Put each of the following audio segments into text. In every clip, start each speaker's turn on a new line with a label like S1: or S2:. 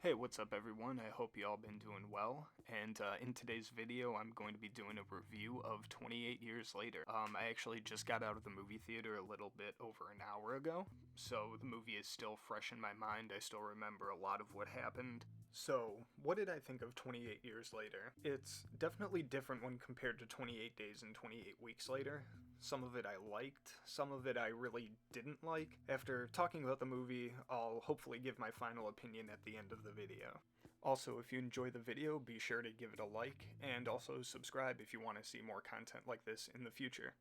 S1: Hey, what's up everyone? I hope you all been doing well. And in today's video, I'm going to be doing a review of 28 Years Later. I actually just got out of the movie theater a little bit over an hour ago, so the movie is still fresh in my mind. I still remember a lot of what happened. So, what did I think of 28 Years Later? It's definitely different when compared to 28 Days and 28 Weeks Later. Some of it I liked, some of it I really didn't like. After talking about the movie, I'll hopefully give my final opinion at the end of the video. Also, if you enjoy the video, be sure to give it a like, and also subscribe if you want to see more content like this in the future.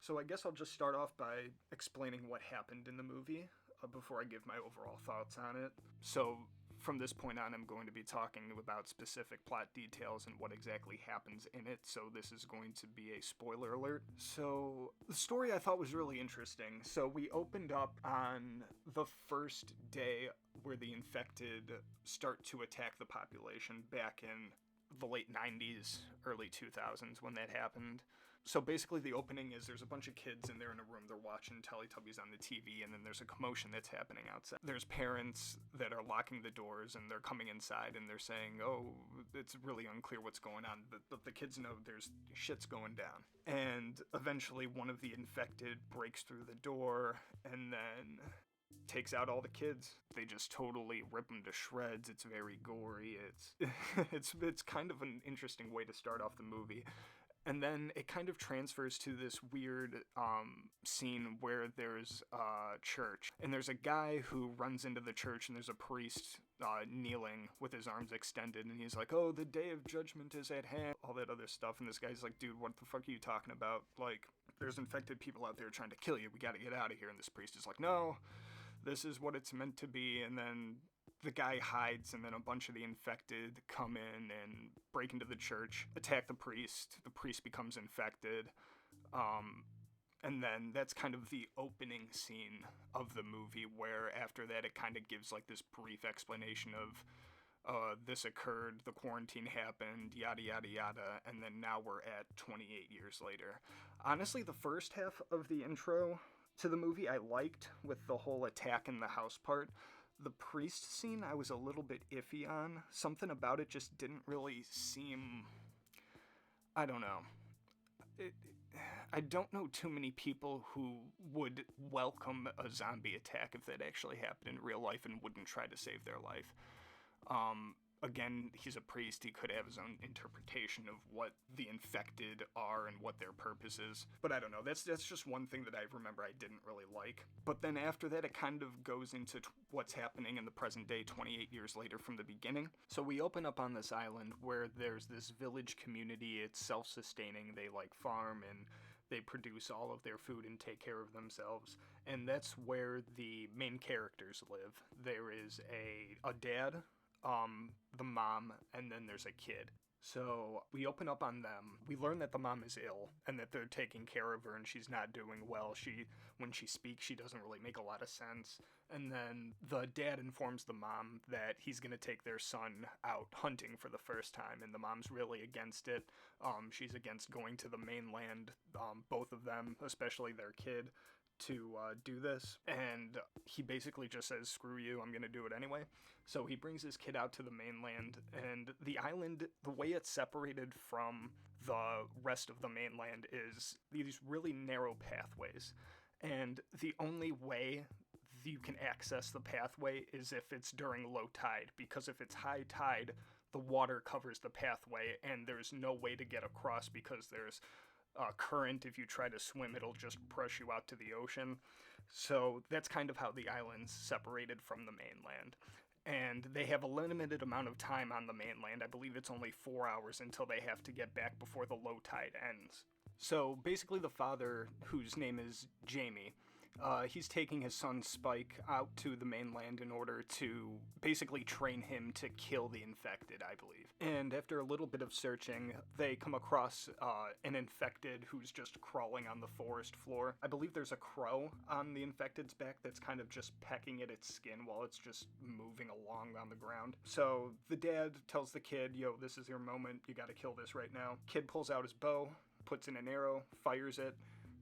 S1: So I guess I'll just start off by explaining what happened in the movie before I give my overall thoughts on it. So from this point on, I'm going to be talking about specific plot details and what exactly happens in it, so this is going to be a spoiler alert. So the story I thought was really interesting. So we opened up on the first day where the infected start to attack the population back in the late 90s, early 2000s when that happened. So basically the opening is there's a bunch of kids and they're in a room, they're watching Teletubbies on the TV, and then there's a commotion that's happening outside. There's parents that are locking the doors and they're coming inside and they're saying, oh, it's really unclear what's going on, but the kids know there's shit's going down. And eventually one of the infected breaks through the door and then takes out all the kids. They just totally rip them to shreds. It's very gory. It's it's kind of an interesting way to start off the movie. And then it kind of transfers to this weird scene where there's a church. And there's a guy who runs into the church and there's a priest kneeling with his arms extended. And he's like, oh, the day of judgment is at hand. All that other stuff. And this guy's like, dude, what the fuck are you talking about? Like, there's infected people out there trying to kill you. We gotta get out of here. And this priest is like, no, this is what it's meant to be. And then the guy hides, and then a bunch of the infected come in and break into the church, attack the priest. The priest becomes infected. And then that's kind of the opening scene of the movie, where after that it kind of gives like this brief explanation of this occurred, the quarantine happened, yada yada yada, and then now we're at 28 years later. Honestly, the first half of the intro to the movie I liked, with the whole attack in the house part. The priest scene I was a little bit iffy on. Something about it just didn't really seem... I don't know. I don't know too many people who would welcome a zombie attack if that actually happened in real life and wouldn't try to save their life. Again, he's a priest. He could have his own interpretation of what the infected are and what their purpose is. But I don't know. That's just one thing that I remember I didn't really like. But then after that, it kind of goes into what's happening in the present day, 28 years later from the beginning. So we open up on this island where there's this village community. It's self-sustaining. They like farm and they produce all of their food and take care of themselves. And that's where the main characters live. There is a dad, the mom, and then there's a kid. So we open up on them. We learn that the mom is ill and that they're taking care of her and she's not doing well. When she speaks, she doesn't really make a lot of sense. And then the dad informs the mom that he's going to take their son out hunting for the first time, and the mom's really against it. She's against going to the mainland, both of them, especially their kid, to do this, and he basically just says, screw you, I'm gonna do it anyway. So he brings his kid out to the mainland, and the island, the way it's separated from the rest of the mainland is these really narrow pathways, and the only way you can access the pathway is if it's during low tide, because if it's high tide, the water covers the pathway and there's no way to get across because there's current. If you try to swim, it'll just push you out to the ocean. So that's kind of how the island's separated from the mainland. And they have a limited amount of time on the mainland. I believe it's only 4 hours until they have to get back before the low tide ends. So basically the father, whose name is Jamie, he's taking his son Spike out to the mainland in order to basically train him to kill the infected, I believe. And after a little bit of searching, they come across an infected who's just crawling on the forest floor. I believe there's a crow on the infected's back that's kind of just pecking at its skin while it's just moving along on the ground. So the dad tells the kid, yo, this is your moment, you gotta kill this right now. Kid pulls out his bow, puts in an arrow, fires it,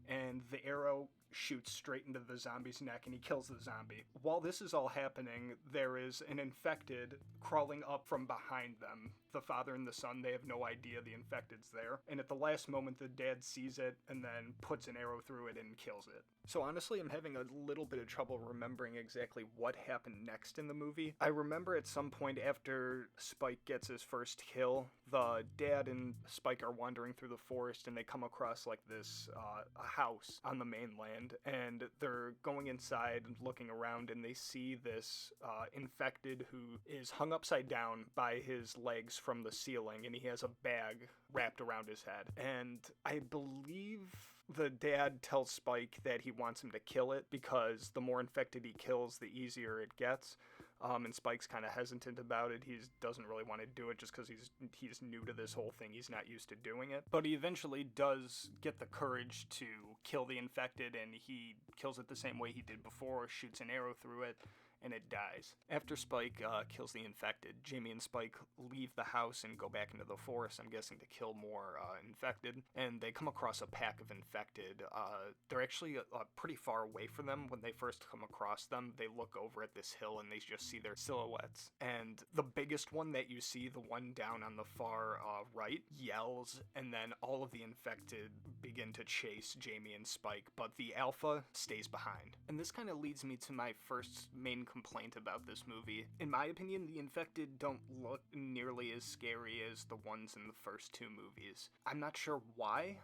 S1: and the arrow shoots straight into the zombie's neck and he kills the zombie. While this is all happening, there is an infected crawling up from behind them. The father and the son, they have no idea the infected's there. And at the last moment, the dad sees it and then puts an arrow through it and kills it. So honestly, I'm having a little bit of trouble remembering exactly what happened next in the movie. I remember at some point after Spike gets his first kill, the dad and Spike are wandering through the forest and they come across like this a house on the mainland, and they're going inside and looking around and they see this infected who is hung upside down by his legs from the ceiling, and he has a bag wrapped around his head. And I believe the dad tells Spike that he wants him to kill it because the more infected he kills, the easier it gets. And Spike's kind of hesitant about it. He doesn't really want to do it just because he's new to this whole thing. He's not used to doing it. But he eventually does get the courage to kill the infected, and he kills it the same way he did before, shoots an arrow through it, and it dies. After Spike kills the infected, Jamie and Spike leave the house and go back into the forest, I'm guessing to kill more infected, and they come across a pack of infected. They're actually pretty far away from them. When they first come across them, they look over at this hill and they just see their silhouettes. And the biggest one that you see, the one down on the far right, yells, and then all of the infected begin to chase Jamie and Spike, but the alpha stays behind. And this kind of leads me to my first main complaint about this movie. In my opinion, the infected don't look nearly as scary as the ones in the first two movies. I'm not sure why.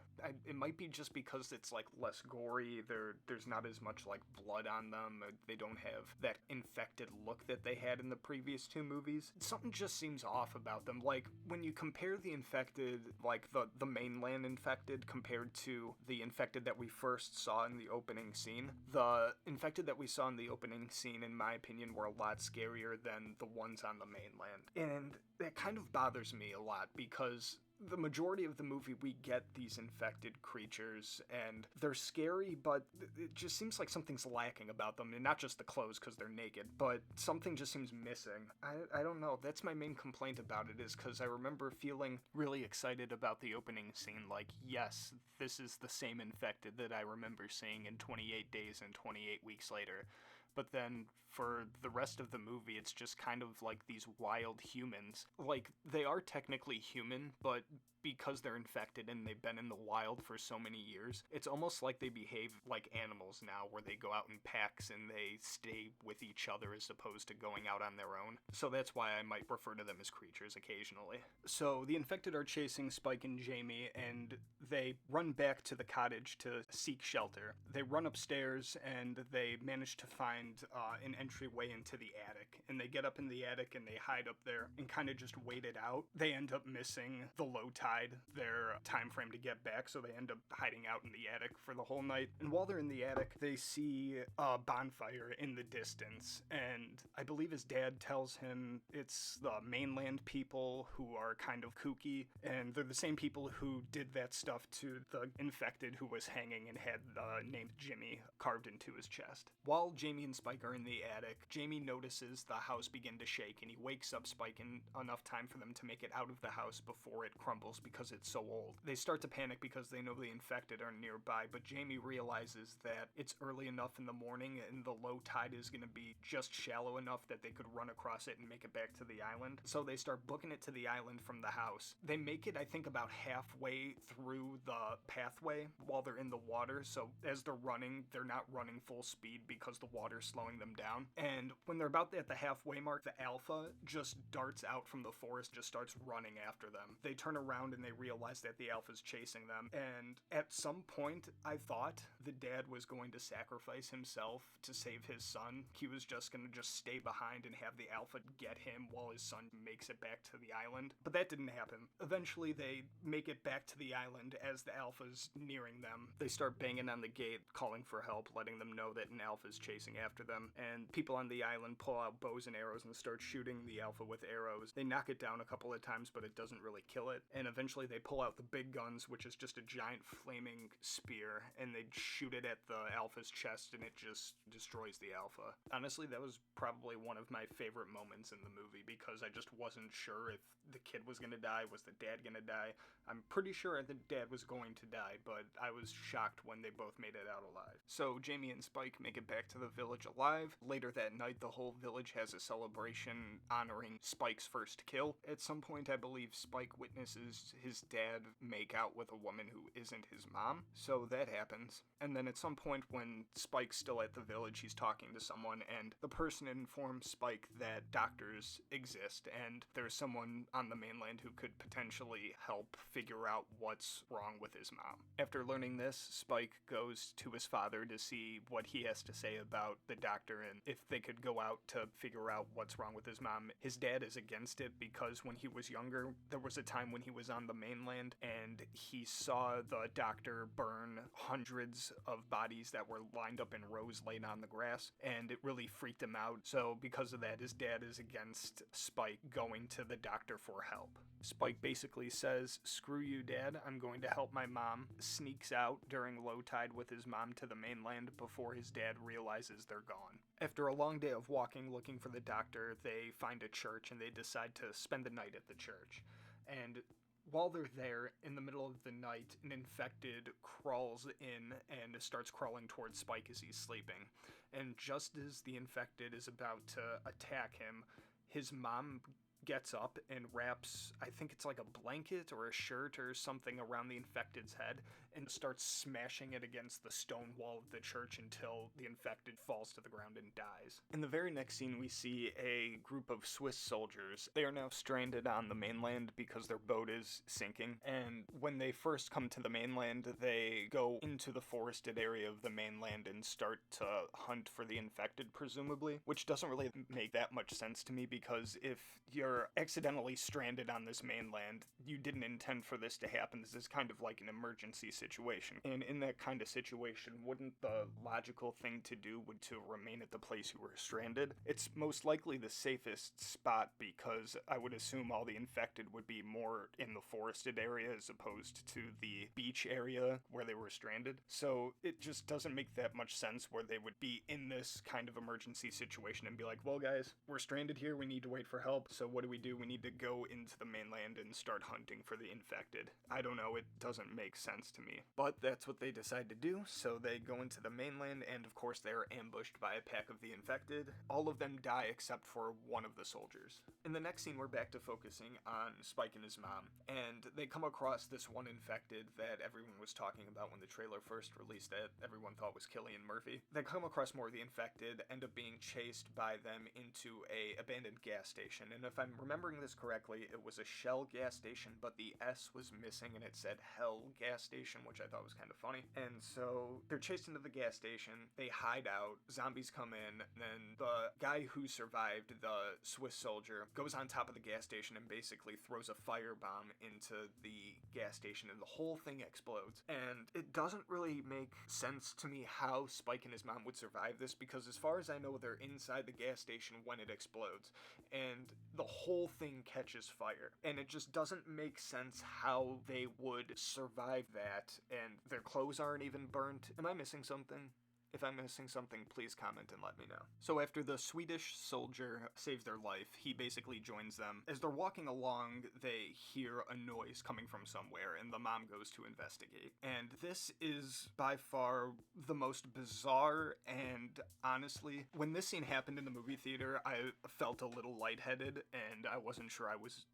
S1: It might be just because it's like less gory. There's not as much like blood on them. They don't have that infected look that they had in the previous two movies. Something just seems off about them. Like when you compare the infected, like the mainland infected compared to the infected that we first saw in the opening scene, the infected that we saw in the opening scene, in my opinion, were a lot scarier than the ones on the mainland. And that kind of bothers me a lot because the majority of the movie we get these infected creatures and they're scary, but it just seems like something's lacking about them, and not just the clothes because they're naked, but something just seems missing. I don't know. That's my main complaint about it, is because I remember feeling really excited about the opening scene, like, yes, this is the same infected that I remember seeing in 28 Days and 28 Weeks Later. But then for the rest of the movie, it's just kind of like these wild humans. Like, they are technically human, but because they're infected and they've been in the wild for so many years, it's almost like they behave like animals now, where they go out in packs and they stay with each other as opposed to going out on their own. So that's why I might refer to them as creatures occasionally. So the infected are chasing Spike and Jamie, and they run back to the cottage to seek shelter. They run upstairs and they manage to find an entryway into the attic, and they get up in the attic and they hide up there and kind of just wait it out. They end up missing the low tide, their time frame to get back, so they end up hiding out in the attic for the whole night. And while they're in the attic, they see a bonfire in the distance, and I believe his dad tells him it's the mainland people who are kind of kooky, and they're the same people who did that stuff to the infected who was hanging and had the name Jimmy carved into his chest. While Jamie and Spike are in the attic, Jamie notices the house begin to shake, and he wakes up Spike in enough time for them to make it out of the house before it crumbles because it's so old. They start to panic because they know the infected are nearby, but Jamie realizes that it's early enough in the morning and the low tide is going to be just shallow enough that they could run across it and make it back to the island. So they start booking it to the island from the house. They make it, I think, about halfway through the pathway while they're in the water, so as they're running, they're not running full speed because the water's slowing them down. And when they're about at the halfway mark, the alpha just darts out from the forest, just starts running after them. They turn around and they realize that the alpha's chasing them, and at some point I thought the dad was going to sacrifice himself to save his son. He was just going to stay behind and have the alpha get him while his son makes it back to the island, but that didn't happen. Eventually they make it back to the island. As the alpha's nearing them, they start banging on the gate, calling for help, letting them know that an alpha's chasing after after them, and people on the island pull out bows and arrows and start shooting the Alpha with arrows. They knock it down a couple of times, but it doesn't really kill it, and eventually they pull out the big guns, which is just a giant flaming spear, and they shoot it at the Alpha's chest, and it just destroys the Alpha. Honestly, that was probably one of my favorite moments in the movie, because I just wasn't sure if the kid was gonna die, was the dad gonna die. I'm pretty sure the dad was going to die, but I was shocked when they both made it out alive. So Jamie and Spike make it back to the village alive. Later that night, the whole village has a celebration honoring Spike's first kill. At some point, I believe Spike witnesses his dad make out with a woman who isn't his mom, so that happens. And then at some point when Spike's still at the village, he's talking to someone, and the person informs Spike that doctors exist, and there's someone on the mainland who could potentially help figure out what's wrong with his mom. After learning this, Spike goes to his father to see what he has to say about the doctor and if they could go out to figure out what's wrong with his mom. His dad is against it because when he was younger, there was a time when he was on the mainland and he saw the doctor burn hundreds of bodies that were lined up in rows laid on the grass, and it really freaked him out. So because of that, his dad is against Spike going to the doctor for help. Spike basically says, "Screw you, Dad, I'm going to help my mom," sneaks out during low tide with his mom to the mainland before his dad realizes they're gone. After a long day of walking looking for the doctor, they find a church and they decide to spend the night at the church. And while they're there, in the middle of the night, an infected crawls in and starts crawling towards Spike as he's sleeping. And just as the infected is about to attack him, his mom gets up and wraps, I think it's like a blanket or a shirt or something around the infected's head and starts smashing it against the stone wall of the church until the infected falls to the ground and dies. In the very next scene, we see a group of Swiss soldiers. They are now stranded on the mainland because their boat is sinking, and when they first come to the mainland, they go into the forested area of the mainland and start to hunt for the infected, presumably, which doesn't really make that much sense to me, because if you're accidentally stranded on this mainland, you didn't intend for this to happen. This is kind of like an emergency situation. And in that kind of situation, wouldn't the logical thing to do would to remain at the place you were stranded? It's most likely the safest spot, because I would assume all the infected would be more in the forested area as opposed to the beach area where they were stranded. So it just doesn't make that much sense where they would be in this kind of emergency situation and be like, well guys, we're stranded here, we need to wait for help, so what do? We need to go into the mainland and start hunting for the infected. I don't know, it doesn't make sense to me. But that's what they decide to do, so they go into the mainland, and of course they're ambushed by a pack of the infected. All of them die except for one of the soldiers. In the next scene, we're back to focusing on Spike and his mom, and they come across this one infected that everyone was talking about when the trailer first released that everyone thought was Cillian Murphy. They come across more of the infected, end up being chased by them into a abandoned gas station, and if I'm remembering this correctly, it was a Shell gas station, but the S was missing and it said Hell gas station, which I thought was kind of funny. And so they're chased into the gas station, they hide out, zombies come in, then the guy who survived, the Swiss soldier, goes on top of the gas station and basically throws a firebomb into the gas station, and the whole thing explodes. And it doesn't really make sense to me how Spike and his mom would survive this, because as far as I know, they're inside the gas station when it explodes, and the whole thing catches fire, and it just doesn't make sense how they would survive that, and their clothes aren't even burnt. Am I missing something? If I'm missing something, please comment and let me know. So after the Swedish soldier saves their life, he basically joins them. As they're walking along, they hear a noise coming from somewhere, and the mom goes to investigate. And this is by far the most bizarre, and honestly, when this scene happened in the movie theater, I felt a little lightheaded, and I wasn't sure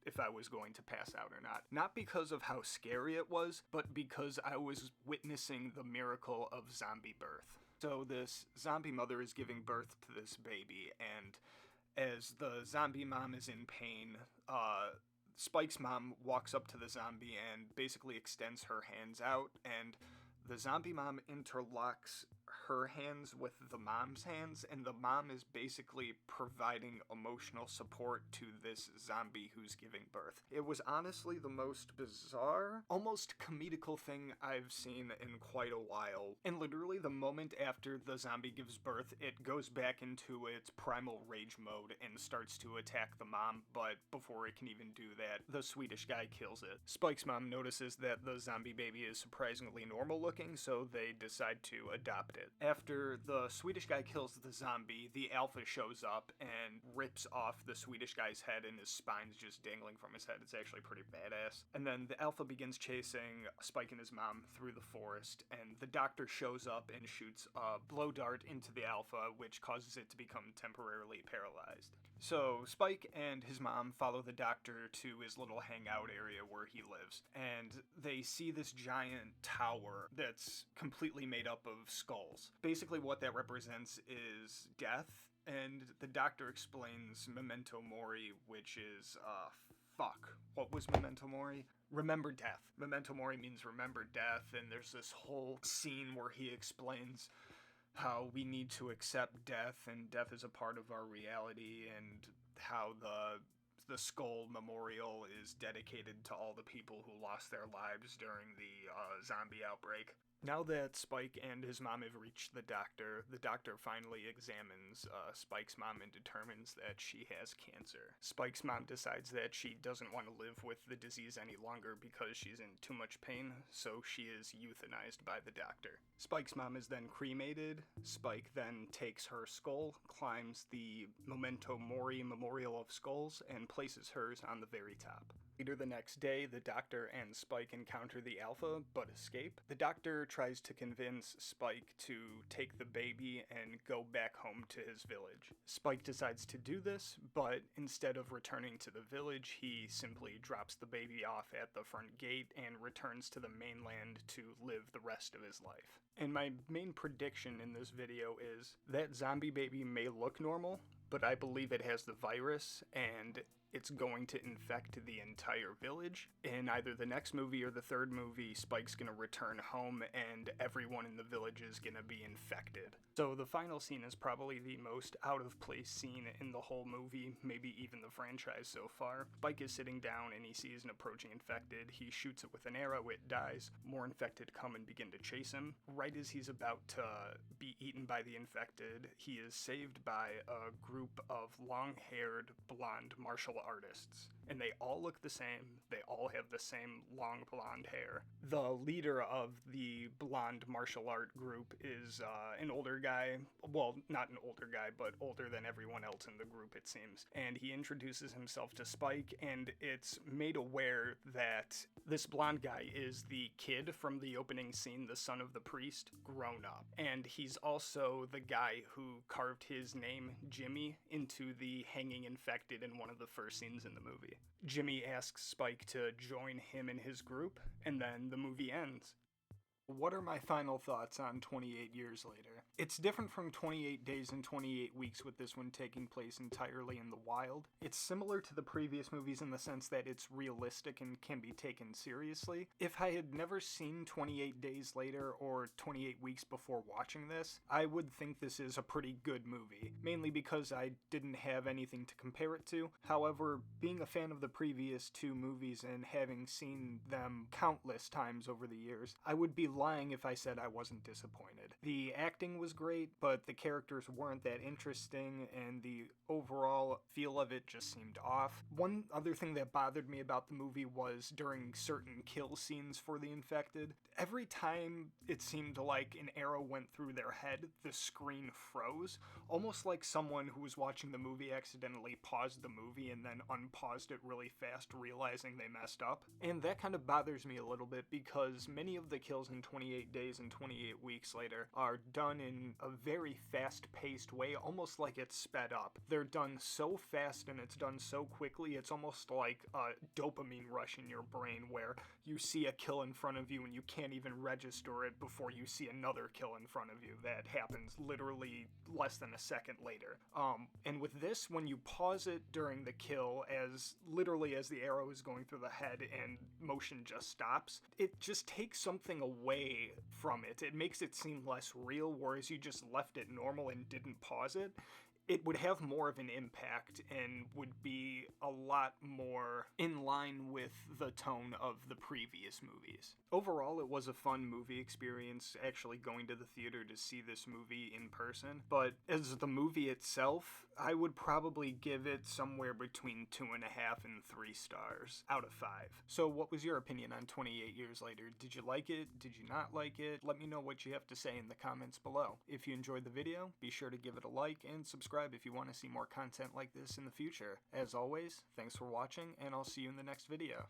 S1: if I was going to pass out or not. Not because of how scary it was, but because I was witnessing the miracle of zombie birth. So this zombie mother is giving birth to this baby, and as the zombie mom is in pain, Spike's mom walks up to the zombie and basically extends her hands out, and the zombie mom interlocks her hands with the mom's hands, and the mom is basically providing emotional support to this zombie who's giving birth. It was honestly the most bizarre, almost comedical thing I've seen in quite a while. And literally the moment after the zombie gives birth, it goes back into its primal rage mode and starts to attack the mom, but before it can even do that, the Swedish guy kills it. Spike's mom notices that the zombie baby is surprisingly normal looking, so they decide to adopt it. After the Swedish guy kills the zombie, the alpha shows up and rips off the Swedish guy's head, and his spine's just dangling from his head. It's actually pretty badass. And then the alpha begins chasing Spike and his mom through the forest, and the doctor shows up and shoots a blow dart into the alpha, which causes it to become temporarily paralyzed. So Spike and his mom follow the doctor to his little hangout area where he lives, and they see this giant tower that's completely made up of skulls. Basically what that represents is death, and the doctor explains Memento Mori, which is, what was Memento Mori? Remember death. Memento Mori means remember death, and there's this whole scene where he explains how we need to accept death, and death is a part of our reality, and how the skull memorial is dedicated to all the people who lost their lives during the zombie outbreak. Now that Spike and his mom have reached the doctor finally examines Spike's mom and determines that she has cancer. Spike's mom decides that she doesn't want to live with the disease any longer because she's in too much pain, so she is euthanized by the doctor. Spike's mom is then cremated. Spike then takes her skull, climbs the Memento Mori Memorial of Skulls, and places hers on the very top. Later the next day, the doctor and Spike encounter the alpha, but escape. The doctor tries to convince Spike to take the baby and go back home to his village. Spike decides to do this, but instead of returning to the village, he simply drops the baby off at the front gate and returns to the mainland to live the rest of his life. And my main prediction in this video is that zombie baby may look normal, but I believe it has the virus, and it's going to infect the entire village. In either the next movie or the third movie, Spike's gonna return home and everyone in the village is gonna be infected. So the final scene is probably the most out of place scene in the whole movie, maybe even the franchise so far. Spike is sitting down and he sees an approaching infected. He shoots it with an arrow, it dies. More infected come and begin to chase him. Right as he's about to be eaten by the infected, he is saved by a group of long-haired, blonde martial artists, and they all look the same. They all have the same long blonde hair. The leader of the blonde martial art group is an older guy. Well, not an older guy, but older than everyone else in the group, it seems. And he introduces himself to Spike, and it's made aware that this blonde guy is the kid from the opening scene, the son of the priest, grown up. And he's also the guy who carved his name, Jimmy, into the hanging infected in one of the first scenes in the movie. Jimmy asks Spike to join him in his group, and then the movie ends. What are my final thoughts on 28 years later? It's different from 28 Days and 28 Weeks, with this one taking place entirely in the wild. It's similar to the previous movies in the sense that it's realistic and can be taken seriously. If I had never seen 28 Days Later or 28 Weeks before watching this, I would think this is a pretty good movie, mainly because I didn't have anything to compare it to. However, being a fan of the previous two movies and having seen them countless times over the years, I would be lying if I said I wasn't disappointed. The acting was great, but the characters weren't that interesting, and the overall feel of it just seemed off. One other thing that bothered me about the movie was during certain kill scenes for the infected. Every time it seemed like an arrow went through their head, the screen froze, almost like someone who was watching the movie accidentally paused the movie and then unpaused it really fast, realizing they messed up. And that kind of bothers me a little bit because many of the kills in 28 Days and 28 Weeks Later are done in a very fast-paced way, almost like it's sped up. They're done so fast and it's done so quickly, it's almost like a dopamine rush in your brain where you see a kill in front of you and you can't even register it before you see another kill in front of you that happens literally less than a second later. And with this, when you pause it during the kill, as literally as the arrow is going through the head and motion just stops, it just takes something away from it. It makes it seem less real, where whereas you just left it normal and didn't pause it, it would have more of an impact and would be a lot more in line with the tone of the previous movies. Overall, it was a fun movie experience actually going to the theater to see this movie in person, but as the movie itself, I would probably give it somewhere between 2.5 and 3 stars out of 5. So what was your opinion on 28 Years Later? Did you like it? Did you not like it? Let me know what you have to say in the comments below. If you enjoyed the video, be sure to give it a like and subscribe if you want to see more content like this in the future. As always, thanks for watching, and I'll see you in the next video.